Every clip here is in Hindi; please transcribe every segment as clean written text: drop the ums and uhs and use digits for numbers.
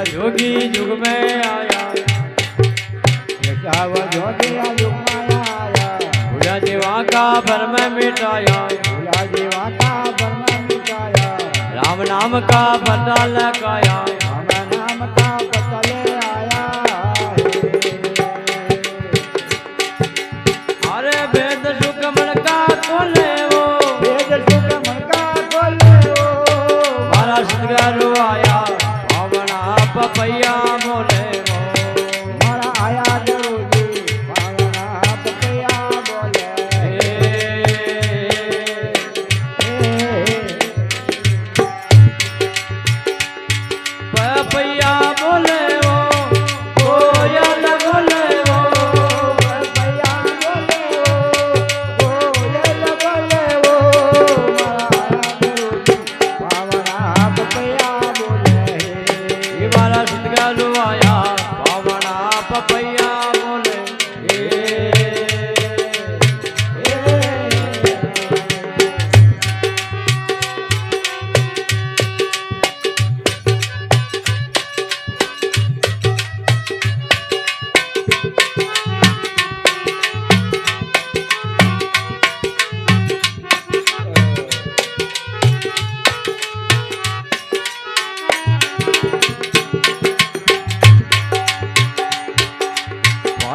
जोगी युग में आया, जोगी युग में आया, भूला जीवा का भरम मिटाया, भूला जीवा का भरम मिटाया, राम नाम का पता लगाया, राम नाम का पता ले आया। अरे वेद सुख मन का खोले वो, वेद सुख मन का खोले वो, मारा सदगुरु आया पपैया बोले वो, मारा आया गुरुजी पावना पपैया बोले। पपैया बोले वो, कोयल बोले वो, पपैया बोले वो, कोयल बोले वो, मारा आया गुरुजी पावना पपैया बोले। मारा सदगुरु आया पावना पपैया बोले।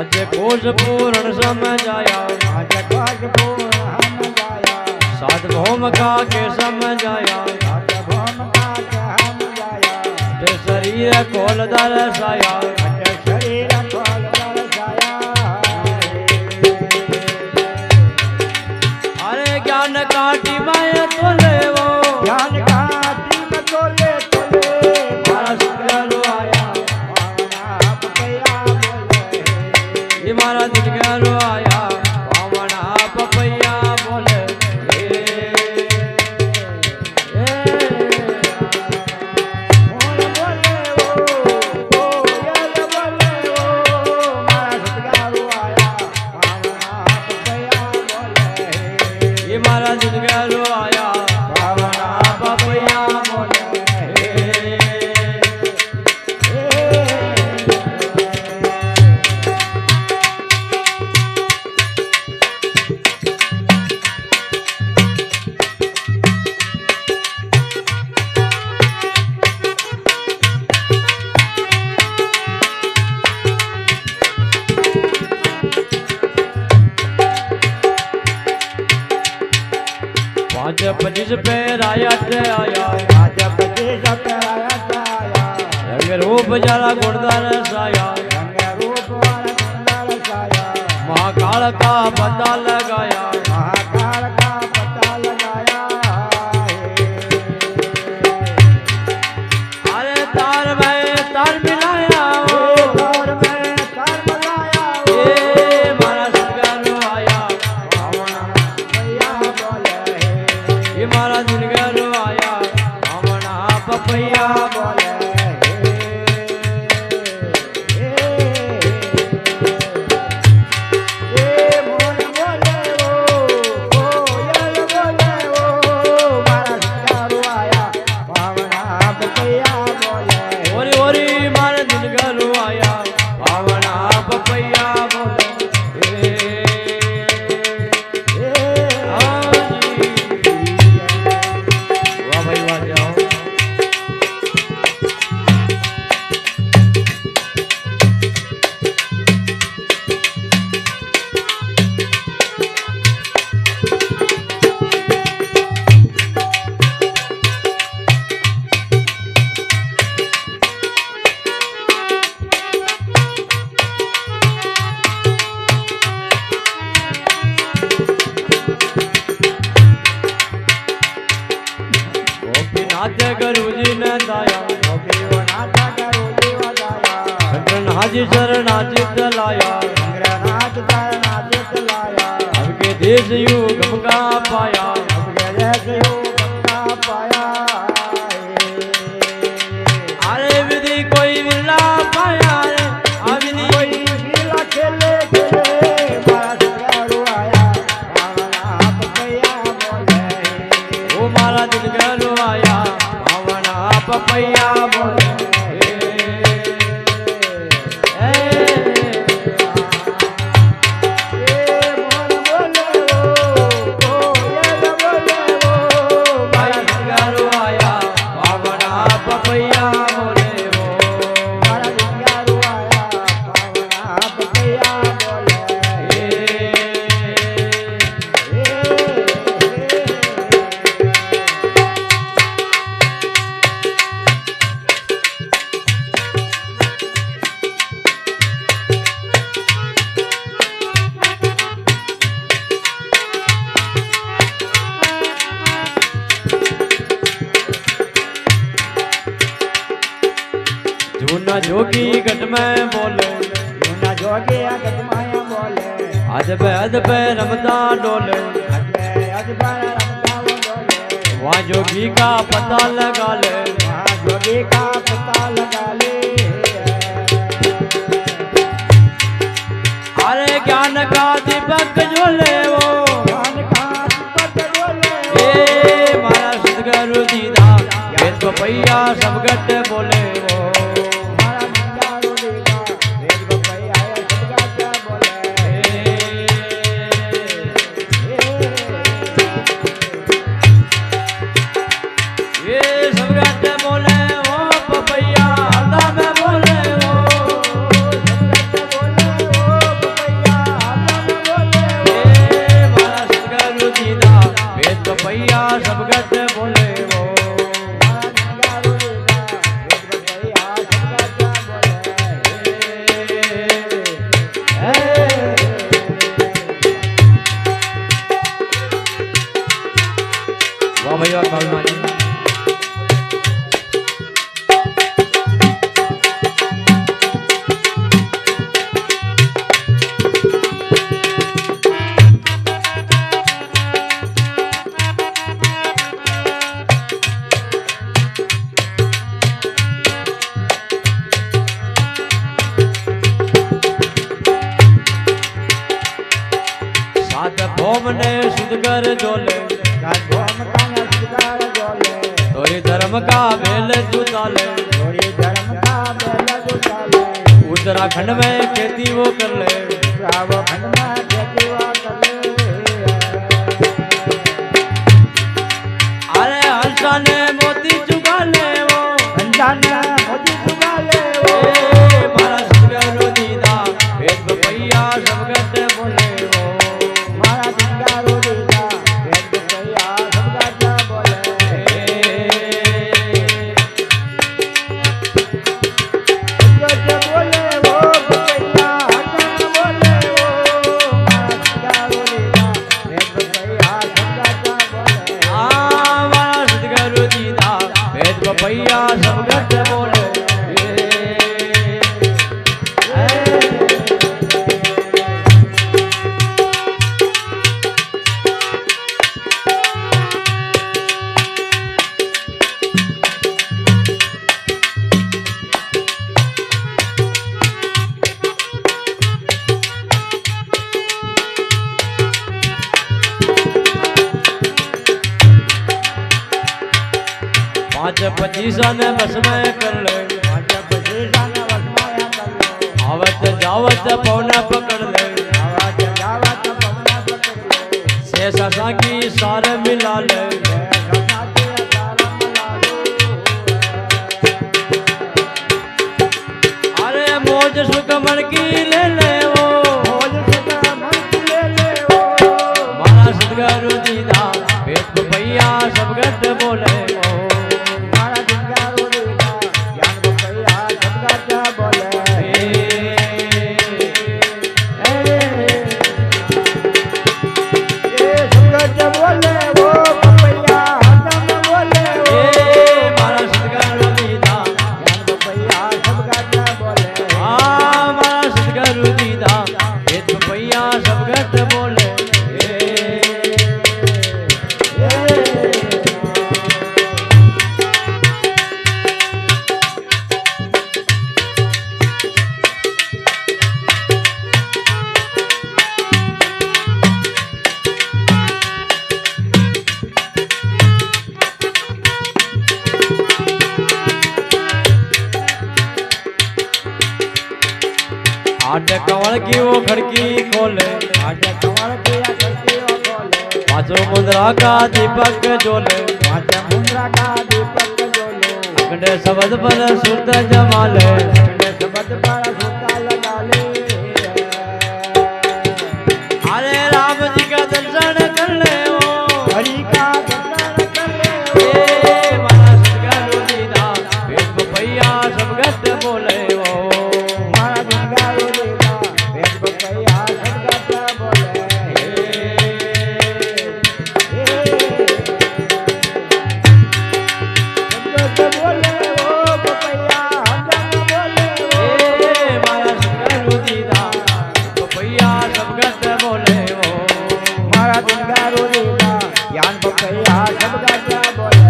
आज कोश पूर्ण समझ आया, आज कोश पूर्ण हम जाया, सात भौम का के समझ आया, सात भौम का के हम जाया, ते शरीर खोल दर्शाया, अटे शरीर खोल दर्शाया। अरे ज्ञान काटी माया तोले वो, ज्ञान काटी में तोले तोले, मारा सदगुरु आया पावना पपैया बोले। ये मारा सदगुरु आया पावना पपैया बोले। मोर बोले वो, कोयल बोले वो, मारा सदगुरु आया पावना पपैया बोले। ये मारा सदगुरु आया पावना पपैया बोले। पाँच पच्चीस पे रायत आया, आज पच्चीस पराया आया, रंग रूप जरा गुणदार साया, रंग रूप वाला सुंदर साया, महाकाल का पता लगाया, महाकाल का पता लगाया। अरे तार में तार मिलाया वो, दौर में तार मिलाया वो, ये मारा सदगुरु आया पावना पपैया बोले। ये मारा सदगुरु आया पावना पपैया बोले। मोर बोले वो, कोयल बोले वो, मारा सदगुरु आया पावना पपैया बोले। ओरी ओरी मारा सदगुरु आया पावना पपैया बोले। हाँ जी, वाह भाई वाह जाओ। गोपीनाथ गुरुजी ने दाया, गोपीनाथ गुरुजी वदाया, शंकरनाथ शरणाचित लाया, शंकरनाथ शरणाचित लाया, अब के देश युग का पाया, अब के देश युग का पाया। पपैया बोले जूना जोगी गट में बोले जूना जोगी गट में बोले अदब रमदा डोले वहाँ जोगी का पता लगा ले वहाँ जोगी का पता लगा ले अरे ज्ञान का दीपक जोले वो ज्ञान का दीपक जोले मारा सदगुरु दीदा वेद पपैया सब गट बोले वो पपैया सब गट बोले वो वाह भैया कालमा जी भोम ने सुध कर जोले तोरी धर्म का बेल जुताले उत्तराखंड में खेती वो कर ले अरे हंसा ने मोती चुगा ले वो मारा सदगुरु दीदा वेद पपैया सब गट बोले वो पपैया सब गट बोले पाँच पच्चीसा ने बस में कर ले आवत जावत पौना पकड़ ले शेषा की सारे मिला ले अरे मौज सुकमण की ले ले वो मारा सदगुरु दीदा वेद पपैया सब गट बोले आटे कंवल की वो खड़की खोले आटे कंवल की खिड़कियों खोले पांचों मुद्रा का दीपक जोले पांच मुद्रा का दीपक जोले अखंड शब्द पर सुरत जमाले शब्द पर सूता लगा ले अरे राम जी का दर्शन कर ले ओ हरि का दर्शन कर ले ए मारा सदगुरु दीदा भेद भैया सब गत बोले ओ मारा गंगारो देगा भेद भैया सब गत बोले सब बोले ओ भैया हम बोले ए मारा सदगुरु दीदा भैया सब गत बोले ओ मारा गंगारो देगा ज्ञान भैया सब गत बोले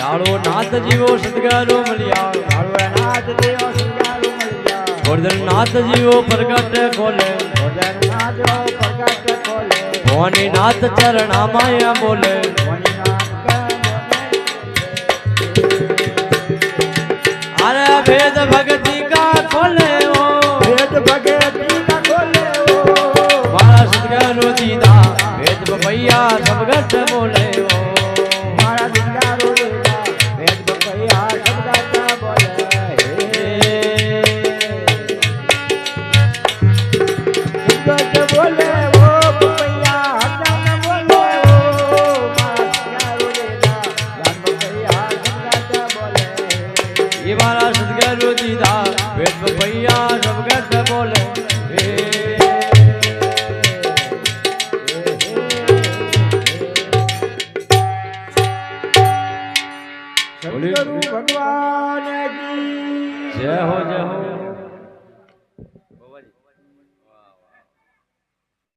डालो नाथ जीवो सदगुरु मिलिया नाथ देव सिंगारू मलिया गोवर्धन नाथ जीवो प्रगट खोले नाथ प्रकाश खोले भवानी नाथ चरणा माया बोले अरे भेद भक्ति का खोले ओ भेद भगती का खोले ओ मारा सदगुरु दीदा भेद भैया सब गत बोले ओ मारा सिंगारू देगा भेद भैया सब गाता बोले गत बोले ओ भैया हम बोले ओ मारा सिंगारू देगा ज्ञान भैया सब गाता बोले ये मारा सदगुरु दीदा भेद भैया सब गत बोले सद्गुरु भगवान की जय हो जय हो।